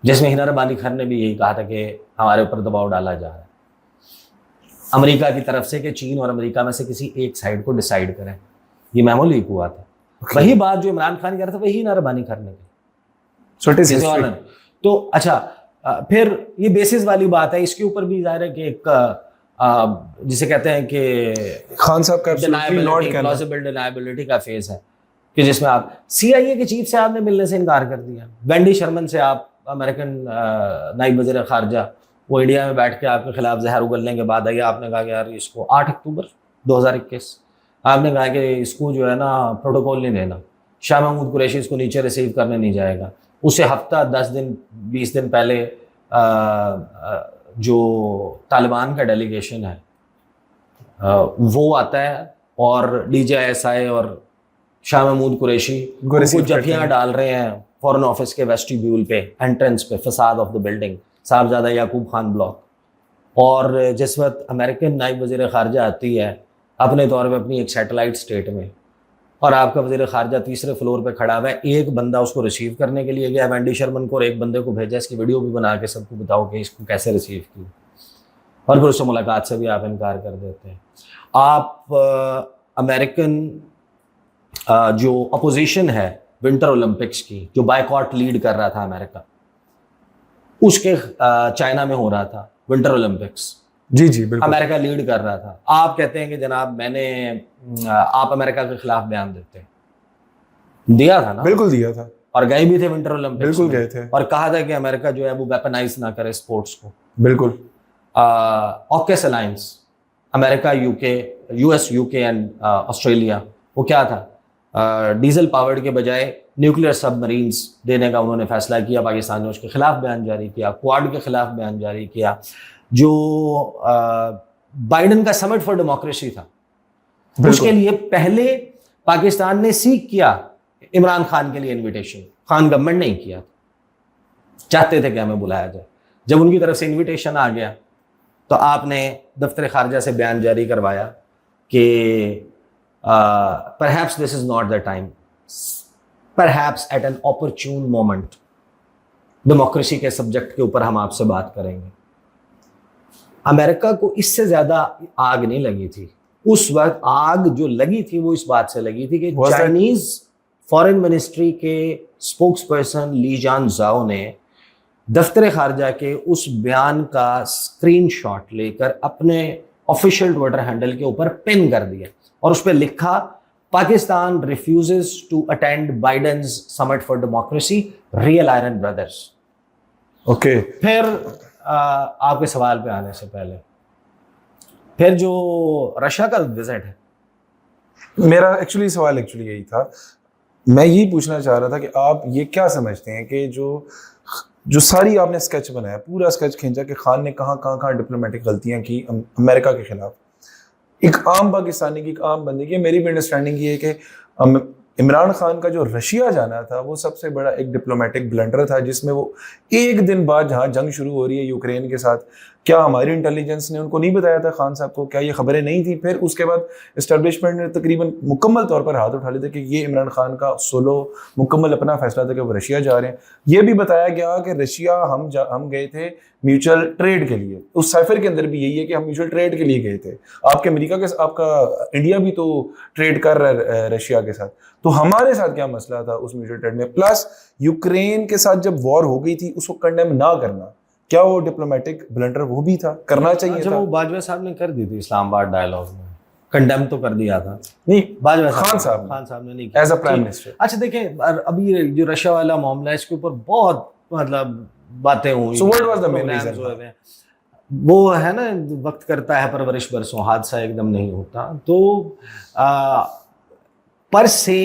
जिसमें हिना रब्बानी खर ने भी यही कहा था कि हमारे ऊपर दबाव डाला जा रहा है अमेरिका की तरफ से कि चीन और अमेरिका में से किसी एक साइड को डिसाइड करें। ये मेमो लीक हुआ था। वही बात जो इमरान खान कह रहा था वही हिना रब्बानी खर ने की। तो अच्छा, फिर ये बेसिस वाली बात है, इसके ऊपर भी जाहिर है कि एक जिसे कहते हैं कि खान साहब का प्लॉजिबल डिनायबिलिटी का फेज है, कि जिसमें आप CIA के चीफ से आपने मिलने से इनकार कर दिया। वेंडी शर्मन से आप अमेरिकन नायब वज़ीर ख़ारजा, वो इंडिया में बैठ के आपके खिलाफ जहर उगलने के बाद आई, आपने कहा कि यार इसको 8 अक्टूबर 2021 आपने कहा कि इसको जो है ना प्रोटोकॉल नहीं देना, शाह महमूद कुरैशी इसको नीचे रिसीव करने नहीं जाएगा। उसे हफ्ता 10 दिन 20 दिन पहले जो तालिबान का डेलीगेशन है वो आता है और DJISI और शाह महमूद कुरैशी को जफियाँ डाल रहे हैं फॉरेन ऑफिस के वेस्टिब्यूल पे, एंट्रेंस पे, facade of the building, Sahabzada Yaqub Khan block. और जिस वक्त अमेरिकन नायब वज़ीर ख़ारजा आती है अपने तौर पे अपनी एक सैटेलाइट स्टेट में, और आपका वज़ीर ख़ारजा तीसरे फ्लोर पे खड़ा हुआ है, एक बंदा उसको रिसीव करने के लिए गया वेंडी शर्मन को, और एक बंदे को भेजा इसकी वीडियो भी बना के सबको बताओ कि इसको कैसे रिसीव किया, और फिर उससे मुलाकात से भी आप इनकार कर देते हैं। आप अमेरिकन जो अपोजिशन है विंटर ओलंपिक्स की, जो बायकॉट लीड कर रहा था अमेरिका, उसके चाइना में हो रहा था विंटर ओलंपिक्स, जी बिल्कुल, अमेरिका लीड कर रहा था। आप कहते हैं कि जनाब आप अमेरिका के खिलाफ बयान देते हैं, दिया था ना? बिल्कुल दिया था, और गए भी थे विंटर ओलंपिक्स, बिल्कुल गए थे, और कहा था कि अमेरिका जो है वो वेपनाइज ना करे स्पोर्ट्स को। बिल्कुल। AUKUS alliance, America, US, UK and Australia, वो क्या था? डीजल पावर्ड के बजाय न्यूक्लियर सबमरीन्स देने का उन्होंने फैसला किया। पाकिस्तान ने उसके खिलाफ बयान जारी किया, क्वाड के खिलाफ बयान जारी किया। जो बाइडन का समिट फॉर डेमोक्रेसी था, उसके लिए पहले पाकिस्तान ने सीख किया इमरान खान के लिए इनविटेशन, खान गवर्नमेंट नहीं किया, चाहते थे कि हमें बुलाया जाए। जब उनकी तरफ से इनविटेशन आ गया तो आपने दफ्तर खारजा से बयान जारी करवाया कि perhaps this is not the time, perhaps at an opportune moment democracy के सब्जेक्ट के ऊपर हम आपसे बात करेंगे। अमेरिका को इससे ज्यादा आग नहीं लगी थी उस वक्त। आग जो लगी थी वो इस बात से लगी थी कि चाइनीज फॉरेन मिनिस्ट्री के स्पोक्स पर्सन ली जान जाओ ने दफ्तर खारजा के उस बयान का स्क्रीनशॉट लेकर अपने ऑफिशियल ट्विटर हैंडल के ऊपर पिन कर दिया और उस पर लिखा, Pakistan refuses to attend Biden's summit for democracy, real iron brothers. Okay. फिर आपके सवाल पे आने से पहले, फिर जो रशिया का विजिट है, मेरा सवाल यही था, मैं यही पूछना चाह रहा था कि आप ये क्या समझते हैं कि जो सारी आपने स्केच बनाया, पूरा स्केच खींचा कि खान ने कहाँ डिप्लोमेटिक गलतियां की अमेरिका के खिलाफ, एक आम पाकिस्तानी की, एक आम बंदे की, मेरी भी अंडरस्टैंडिंग ये है कि इमरान खान का जो रशिया जाना था वो सबसे बड़ा एक डिप्लोमेटिक ब्लंडर था, जिसमें वो एक दिन बाद जहाँ जंग शुरू हो रही है यूक्रेन के साथ, क्या हमारी इंटेलिजेंस ने उनको नहीं बताया था खान साहब को? क्या ये खबरें नहीं थी? फिर उसके बाद इस्टेब्लिशमेंट ने तकरीबन मुकम्मल तौर पर हाथ उठा लिए थे कि ये इमरान खान का सोलो मुकम्मल अपना फैसला था कि वो रशिया जा रहे हैं। ये भी बताया गया कि रशिया हम गए थे म्यूचुअल ट्रेड के लिए। उस साइफर के अंदर भी यही है कि हम म्यूचुअल ट्रेड के लिए गए थे। आपके अमेरिका के आपका इंडिया भी तो ट्रेड कर रहा है रशिया के साथ, तो हमारे साथ क्या मसला था उस म्यूचुअल ट्रेड में? प्लस यूक्रेन के साथ जब वॉर हो गई थी उसको कंडेम ना करना, क्या वो डिप्लोमेटिक ब्लंडर वो भी था? करना चाहिए था। वो बाजवा साहब ने कर दी थी इस्लामाबाद डायलॉग में, कंडेम तो कर दिया था। नहीं, बाजवा खान साहब ने नहीं किया एज अ प्राइम मिनिस्टर। अच्छा देखें, अभी जो रशिया वाला मामला है इसके ऊपर बहुत मतलब बातें हुई। So what was the main reason? वो है ना, वक्त करता है परवरिश बरसों, हादसा एकदम नहीं होता। तो पर से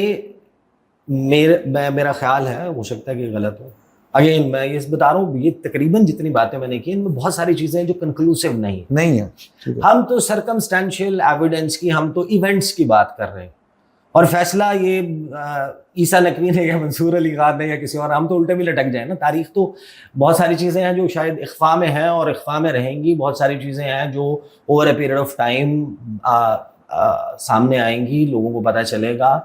मेरा ख्याल है, हो सकता है कि गलत हो। अगेन मैं ये बता रहा हूँ, ये तकरीबन जितनी बातें मैंने की इनमें बहुत सारी चीजें हैं जो कंक्लूसिव नहीं है। हम तो सर्कमस्टेंशियल एविडेंस की, हम तो इवेंट्स की बात कर रहे हैं। और फैसला ये ईसा नकवी ने या मंसूर अली खान ने या किसी और, हम तो उल्टे भी लटक जाए ना। तारीख तो बहुत सारी चीज़ें हैं जो शायद इख्फा में हैं और इख्फा में रहेंगी। बहुत सारी चीज़ें हैं जो over a period of time सामने आएंगी, लोगों को पता चलेगा।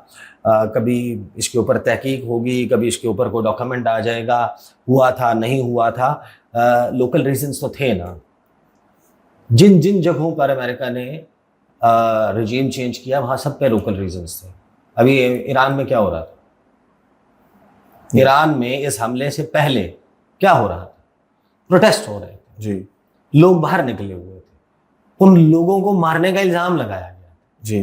कभी इसके ऊपर तहकीक होगी, कभी इसके ऊपर कोई डॉक्यूमेंट आ जाएगा, हुआ था नहीं हुआ था। लोकल रीजंस तो थे ना, जिन जिन जगहों पर अमेरिका ने रजीम चेंज किया वहाँ सब पे लोकल रीजंस थे। अभी ईरान में क्या हो रहा था? ईरान में इस हमले से पहले क्या हो रहा था? प्रोटेस्ट हो रहे थे जी, लोग बाहर निकले हुए थे, उन लोगों को मारने का इल्जाम लगाया गया जी।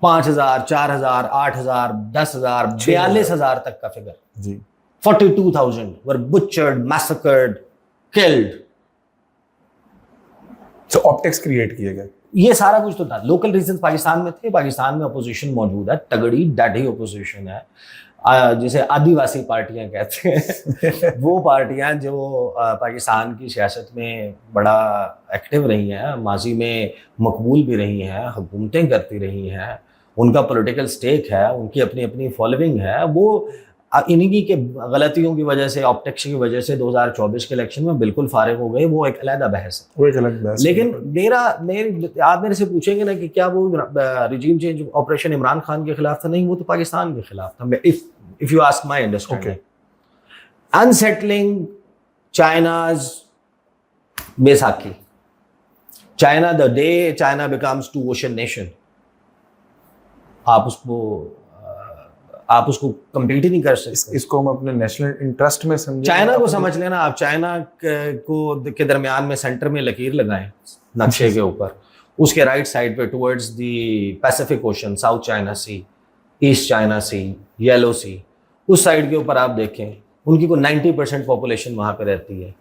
5,000, 4,000, 8,000, 10,000, 42,000 तक का फिगर जी। 42,000 were butchered, massacred, killed। तो ऑप्टिक्स क्रिएट किए गए। ये सारा कुछ तो था। लोकल रीजन पाकिस्तान में थे, पाकिस्तान में अपोजिशन मौजूद है, तगड़ी डाढ़ी अपोजिशन है, जिसे आदिवासी पार्टियां कहते हैं। वो पार्टियां जो पाकिस्तान की सियासत में बड़ा एक्टिव रही हैं, माजी में मकबूल भी रही हैं, हुकूमतें करती रही हैं, उनका पॉलिटिकल स्टेक है, उनकी अपनी अपनी फॉलोइंग है। वो इन्हीं की गलतियों की वजह से, ऑप्टिक्स की वजह से 2024 के इलेक्शन में बिल्कुल फारिग हो गए। वो एक अलग बहस है, वो एक अलग बहस। लेकिन आप मेरे से पूछेंगे ना कि क्या वो regime change operation Imran Khan के खिलाफ था? नहीं, वो तो पाकिस्तान के खिलाफ था। If you ask my understanding, unsettling China's बैसाखी, China the day China becomes two ocean nation, आप उसको कंप्लीट ही नहीं कर सकते। इसको हम अपने नेशनल इंटरेस्ट में समझें। चाइना को समझ लेना आप, चाइना के दरमियान में सेंटर में लकीर लगाएं नक्शे के ऊपर, उसके राइट साइड पे towards the Pacific Ocean, South China Sea, East China Sea, Yellow Sea, उस साइड के ऊपर आप देखें, उनकी को 90% पॉपुलेशन वहाँ पे रहती है।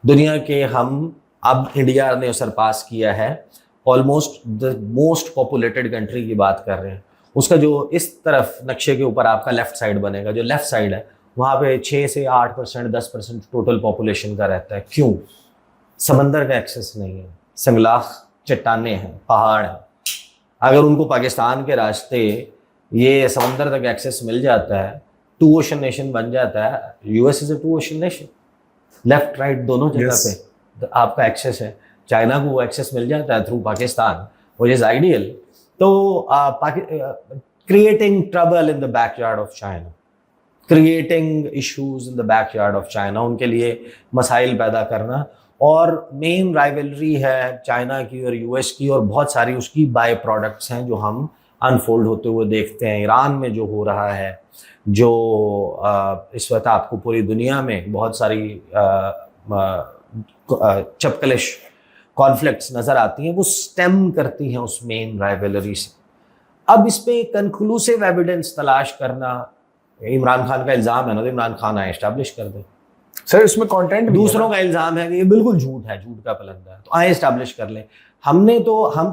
दुनिया के हम अब इंडिया ने सरपास किया है, almost the most populated country की बात कर रहे हैं। उसका जो इस तरफ नक्शे के ऊपर आपका लेफ्ट साइड बनेगा, जो लेफ्ट साइड है वहाँ पे 6 से 8%, 10% टोटल पॉपुलेशन का रहता है। क्यों? समंदर का एक्सेस नहीं है, संगलाख चट्टाने हैं, पहाड़ हैं। अगर उनको पाकिस्तान के रास्ते ये समंदर तक एक्सेस मिल जाता है, टू ओशन नेशन बन जाता है। US is a two ocean nation, left right दोनों जगह पे आपका एक्सेस है। चाइना को वो एक्सेस मिल जाता है through Pakistan, which is ideal. तो creating trouble in the backyard of China, creating issues in the backyard of China, उनके लिए मसाइल पैदा करना। और मेन राइवलरी है चाइना की और यूएस की, और बहुत सारी उसकी बाय प्रोडक्ट्स हैं जो हम अनफोल्ड होते हुए देखते हैं। ईरान में जो हो रहा है, जो इस वक्त आपको पूरी दुनिया में बहुत सारी चपकलिश कॉन्फ्लिक्ट्स नज़र आती हैं, वो स्टेम करती हैं उस मेन राइवलरी से। अब इस पे कंक्लूसिव एविडेंस तलाश करना, इमरान खान का इल्ज़ाम है ना, तो इमरान खान आए एस्टैब्लिश कर दें। सर इसमें कंटेंट दूसरों का इल्ज़ाम है कि ये बिल्कुल झूठ है, झूठ का पलंदा है, तो आए एस्टैब्लिश कर लें। हम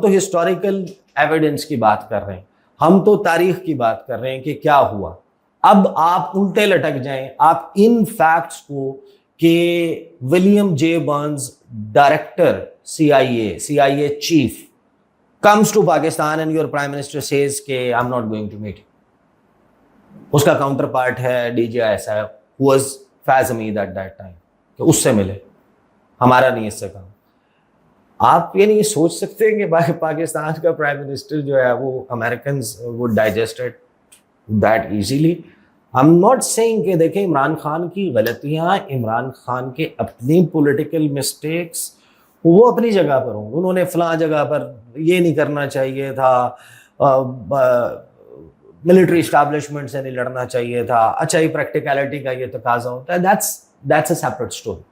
तो हिस्टोरिकल एविडेंस की बात कर रहे हैं, हम तो तारीख की बात कर रहे हैं कि क्या हुआ। अब आप उल्टे लटक जाएं, आप इन फैक्ट्स को कि William J Burns, director CIA chief, comes to Pakistan and your prime minister says कि I'm not going to meet you. उसका काउंटर पार्ट है DGI who was Faz Hamid at that time, कि उससे मिले, हमारा नहीं इससे काम। आप ये नहीं सोच सकते कि पाकिस्तान का प्राइम मिनिस्टर जो है वो American would digest it that easily. I am not saying कि देखें इमरान खान की गलतियां, इमरान खान के अपनी पॉलिटिकल मिस्टेक्स वो अपनी जगह पर होंगे। उन्होंने फलां जगह पर ये नहीं करना चाहिए था, मिलिट्री इस्टेब्लिशमेंट से नहीं लड़ना चाहिए था। अच्छा, ये प्रैक्टिकलिटी का ये तकाजा होता है, दैट्स अ सेपरेट स्टोरी।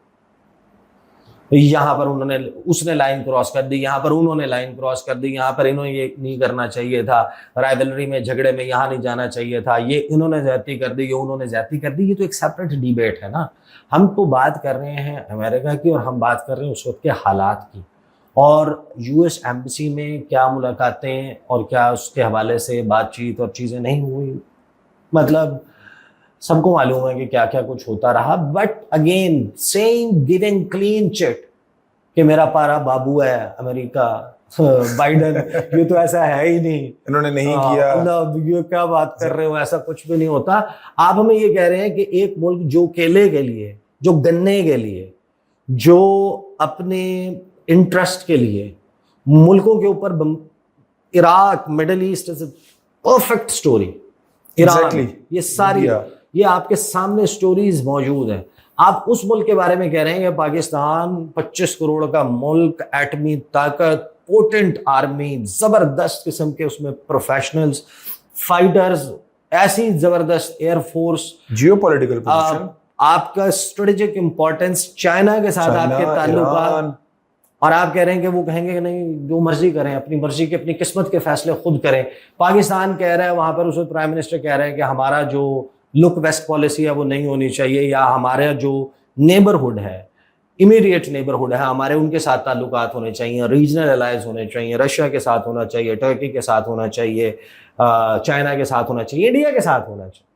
यहाँ पर उन्होंने उसने लाइन क्रॉस कर दी, यहाँ पर उन्होंने लाइन क्रॉस कर दी, यहाँ पर इन्होंने ये नहीं करना चाहिए था, राइवलरी में झगड़े में यहाँ नहीं जाना चाहिए था, ये इन्होंने ज्यादती कर दी, ये उन्होंने ज्यादती कर दी। ये तो एक सेपरेट डिबेट है ना। हम तो बात कर रहे हैं अमेरिका की और हम बात कर रहे हैं उस वक्त के हालात की, और यूएस एम्बेसी में क्या मुलाकातें और क्या उसके हवाले से बातचीत और चीज़ें नहीं हुई, मतलब सबको मालूम है कि क्या क्या कुछ होता रहा। But again saying giving clean chit कि मेरा पारा बाबू है अमेरिका बाइडन, ये तो ऐसा है ही नहीं, इन्होंने नहीं किया, मतलब ये क्या बात कर रहे हो, ऐसा कुछ भी नहीं होता। आप हमें ये कह रहे हैं कि एक मुल्क जो केले के लिए, जो गन्ने के लिए, जो अपने इंटरेस्ट के लिए मुल्कों के ऊपर, Iraq, middle east is perfect story, Iran, ये सारी ये आपके सामने स्टोरीज मौजूद है। आप उस मुल्क के बारे में कह रहे हैं कि पाकिस्तान 25 करोड़ का मुल्क, एटमी ताकत, पोटेंट आर्मी, जबरदस्त किस्म के उसमें प्रोफेशनल्स, फाइटर्स, ऐसी जबरदस्त एयरफोर्स, जियोपॉलिटिकल पोजीशन, आपका स्ट्रेटेजिक इंपॉर्टेंस, चाइना के साथ आपके ताल्लुकात, और आप कह रहे हैं कि वो कहेंगे कि नहीं जो मर्जी करें, अपनी मर्जी के अपनी किस्मत के फैसले खुद करें। पाकिस्तान कह रहा है वहां पर, उस प्राइम मिनिस्टर कह रहे हैं कि हमारा जो लुक वेस्ट पॉलिसी है वो नहीं होनी चाहिए, या हमारा जो नेबरहुड है, इमीडिएट नेबरहुड है, हमारे उनके साथ ताल्लुकात होने चाहिए, रीजनल अलायंस होने चाहिए, रशिया के साथ होना चाहिए, टर्की के साथ होना चाहिए, चाइना के साथ होना चाहिए, इंडिया के साथ होना चाहिए,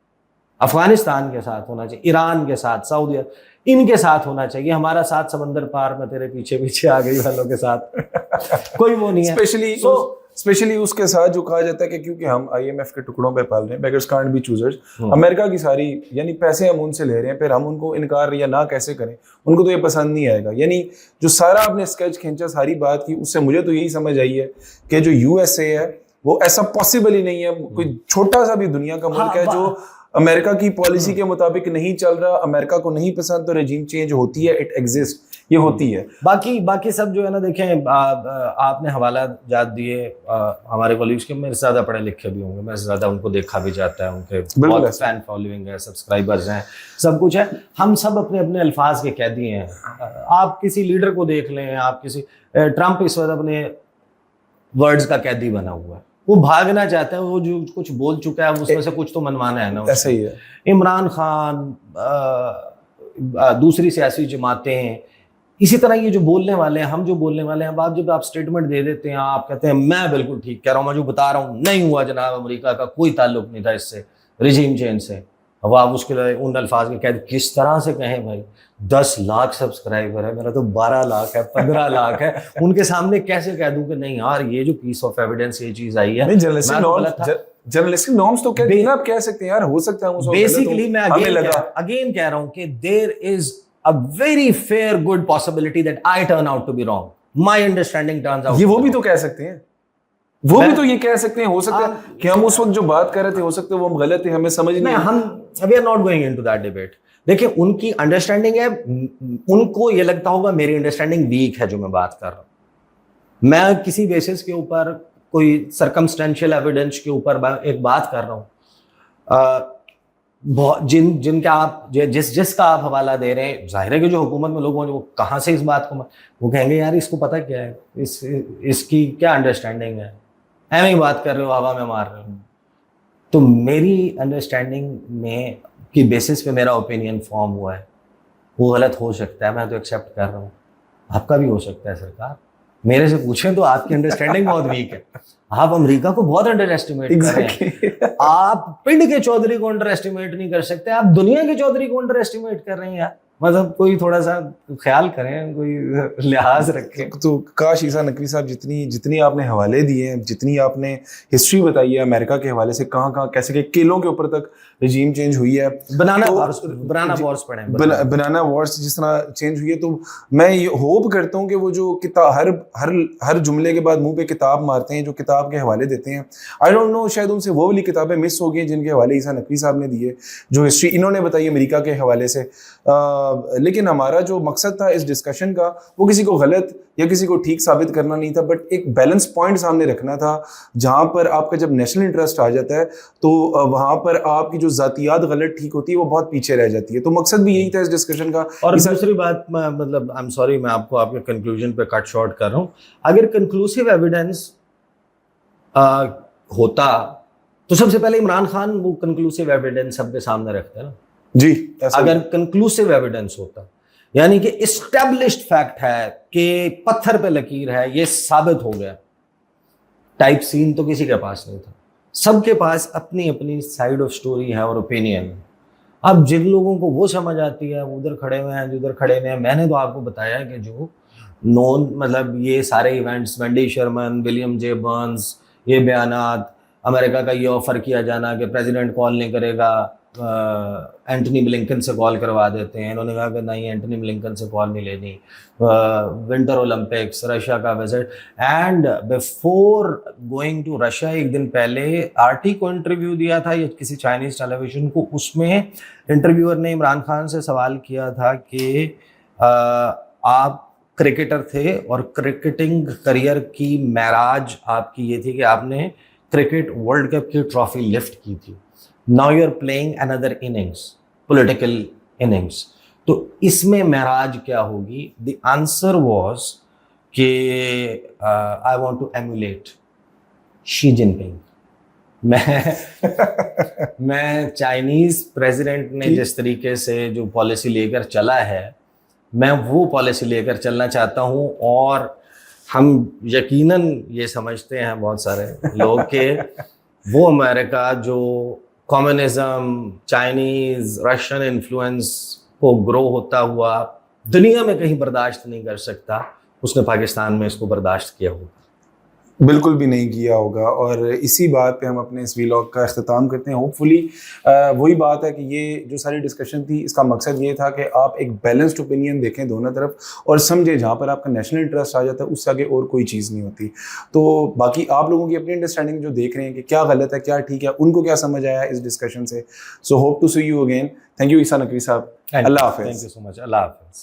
अफगानिस्तान के साथ होना चाहिए, ईरान के साथ, सऊदी, इनके साथ होना चाहिए। हमारा साथ समंदर पार में तेरे पीछे पीछे आ गई वालों के साथ कोई वो नहीं है। स्पेशली उसके साथ जो कहा जाता है कि क्योंकि हम आईएमएफ के टुकड़ों पे पाल रहे हैं, beggars can't be choosers, America की सारी यानी पैसे हम उनसे ले रहे हैं, फिर हम उनको इनकार या ना कैसे करें, उनको तो ये पसंद नहीं आएगा। यानी जो सारा आपने स्केच खींचा, सारी बात की, उससे मुझे तो यही समझ आई है कि जो यूएसए है वो ऐसा पॉसिबल ही नहीं है, कोई छोटा सा भी दुनिया का मुल्क है जो अमेरिका की पॉलिसी के मुताबिक नहीं चल रहा, अमेरिका को नहीं पसंद, तो रेजिम चेंज होती है, इट एग्जिस्ट, ये होती है। बाकी सब जो है ना, देखें आपने हवाला जात दिए हमारे कॉलीग्स के, मेरे से ज्यादा पढ़े लिखे भी होंगे, मेरे से ज्यादा उनको देखा भी जाता है, उनके बहुत फैन फॉलोइंग है, सब्सक्राइबर्स हैं, सब कुछ है। हम सब अपने अपने अल्फाज के कैदी हैं। आप किसी लीडर को देख लें, आप किसी ट्रंप इस वक्त अपने वर्ड्स का कैदी बना हुआ है, वो भागना चाहता है, वो जो कुछ बोल चुका है उसमें से कुछ तो मनवाना है ना। ऐसा ही है। इमरान खान, दूसरी सियासी जमातें, इसी तरह ये जो बोलने वाले हैं, हम जो बोलने वाले हैं, अब जब आप स्टेटमेंट दे देते हैं, आप कहते हैं मैं बिल्कुल ठीक कह रहा हूँ, मैं जो बता रहा हूँ नहीं हुआ जनाब, अमेरिका का कोई ताल्लुक नहीं था इससे, रिजीम चेंज से। अब आप उसके लिए उन अल्फाज के कहते किस तरह से कहें भाई, 10 लाख सब्सक्राइबर है, मेरा तो 12 लाख है, 15 लाख है, उनके सामने कैसे कह दूं कि नहीं यार ये जो पीस ऑफ एविडेंस ये चीज आई है, जर्नलिस्टिक नॉर्म्स तो कहते हैं, आप कह सकते हैं यार, हो सकता है। बेसिकली मैं अगेन कह रहा हूं कि there is a very fair good possibility that I turn out to be wrong, my understanding turns out. ये वो भी तो कह सकते हैं, वो भी तो ये कह सकते हैं, हो सकता है कि हम उस वक्त जो बात कर रहे थे, हो सकता है वो हम गलत है, हमें समझ नहीं। हम we are not going into that debate. देखिए उनकी अंडरस्टैंडिंग है, उनको ये लगता होगा मेरी अंडरस्टैंडिंग वीक है जो मैं बात कर रहा हूं। मैं किसी बेसिस के ऊपर, कोई सर्कमस्टेंशियल एविडेंस के ऊपर एक बात कर रहा हूं, जिनका आप जिसका आप हवाला दे रहे हैं, जाहिर है कि जो हुकूमत में लोग होंगे वो कहाँ से इस बात को, वो कहेंगे यार इसको पता क्या है, इसकी क्या अंडरस्टैंडिंग है, ऐਵੇਂ ही बात कर रहे हो, हवा में मार रहे हो। तो मेरी अंडरस्टैंडिंग में की बेसिस पे मेरा ओपिनियन फॉर्म हुआ है, वो गलत हो सकता है, मैं तो एक्सेप्ट कर रहा हूँ, आपका भी हो सकता है। सरकार मेरे से पूछें तो आपकी अंडरस्टैंडिंग बहुत वीक है, आप अमेरिका को बहुत अंडर एस्टिमेट कर रहे हैं। आप पिंड के चौधरी को अंडर एस्टिमेट नहीं कर सकते, आप दुनिया के चौधरी को अंडर एस्टिमेट कर रहे हैं यार, मतलब कोई थोड़ा सा ख्याल करें, कोई लिहाज रखें। तो काश ईसा नकवी साहब जितनी जितनी आपने हवाले दिए हैं, जितनी आपने हिस्ट्री बताई है अमेरिका के हवाले से, कहाँ कहाँ कैसे के किलों के ऊपर तक रजीम चेंज हुई है, बनाना तो वॉर्स पढ़ें, बनाना वॉर्स जिस तरह चेंज हुई है, तो मैं ये होप करता हूँ कि वो जो किताब हर हर हर जुमले के बाद मुंह पे किताब मारते हैं, जो किताब के हवाले देते हैं, आई डोंट नो शायद उनसे वो वाली किताबें मिस हो गई जिनके हवाले ईसा नकवी साहब ने दिए, जो हिस्ट्री इन्होंने बताई अमेरिका के हवाले से। लेकिन हमारा जो मकसद था इस डिस्कशन का, वो किसी को गलत या किसी को ठीक साबित करना नहीं था, बट एक बैलेंस पॉइंट सामने रखना था, जहां पर आपका जब नेशनल इंटरेस्ट आ जाता है तो वहां पर आपकी जो जातियात गलत ठीक होती है वो बहुत पीछे रह जाती है। तो मकसद भी यही था इस डिस्कशन का। और दूसरी बात, मतलब आई एम सॉरी, मैं आपको आपके कंक्लूजन पे कट शॉर्ट कर रहा हूँ। अगर कंक्लूसिव एविडेंस होता तो सबसे पहले इमरान खान वो कंक्लूसिव एविडेंस सबके सामने रखते हैं ना जी, ऐसा अगर कंक्लूसिव एविडेंस होता, यानी कि एस्टेब्लिश्ड फैक्ट है कि पत्थर पे लकीर है, ये साबित हो गया, टाइप सीन तो किसी के पास नहीं था। सबके पास अपनी अपनी साइड ऑफ स्टोरी है और ओपिनियन। अब जिन लोगों को वो समझ आती है वो उधर खड़े हुए हैं, जो उधर खड़े हुए हैं। मैंने तो आपको बताया कि जो नॉन, मतलब ये सारे events, Wendy Sherman, William J Burns, ये बयानात, अमेरिका का ये ऑफर किया जाना कि प्रेसिडेंट कॉल नहीं करेगा, एंटनी ब्लिंकन से कॉल करवा देते हैं। इन्होंने कहा कि नहीं, एंटनी ब्लिंकन से कॉल नहीं लेनी। विंटर ओलंपिक्स, रशिया का visit, and before going to Russia एक दिन पहले आरटी को इंटरव्यू दिया था या किसी चाइनीज टेलीविजन को। उसमें इंटरव्यूअर ने इमरान खान से सवाल किया था कि आप क्रिकेटर थे और क्रिकेटिंग करियर की मैराज आपकी ये थी कि आपने क्रिकेट वर्ल्ड कप की ट्रॉफी लिफ्ट की थी। Now you are playing another innings, political innings, तो इसमें महराज क्या होगी? द आंसर वाज कि I want to emulate Xi Jinping. मैं चाइनीज प्रेसिडेंट ने जिस तरीके से जो पॉलिसी लेकर चला है, मैं वो पॉलिसी लेकर चलना चाहता हूं। और हम यकीनन ये समझते हैं बहुत सारे लोग के वो अमेरिका जो कम्युनिज्म, चाइनीज, रशियन इन्फ्लुएंस को ग्रो होता हुआ दुनिया में कहीं बर्दाश्त नहीं कर सकता, उसने पाकिस्तान में इसको बर्दाश्त किया होगा। बिल्कुल भी नहीं किया होगा। और इसी बात पे हम अपने इस वीलॉग का अख्ताम करते हैं। होपफुली वही बात है कि ये जो सारी डिस्कशन थी, इसका मकसद ये था कि आप एक बैलेंस्ड ओपिनियन देखें दोनों तरफ और समझे जहाँ पर आपका नेशनल इंटरेस्ट आ जाता है उससे आगे और कोई चीज़ नहीं होती। तो बाकी आप लोगों की अपनी अंडरस्टैंडिंग जो देख रहे हैं कि क्या गलत है क्या ठीक है, उनको क्या समझ आया इस डिस्कशन से। So hope to see you again. Thank you Isa Naqvi साहब। अल्लाह हाफिज़। Thank you so much. अल्लाह हाफिज़।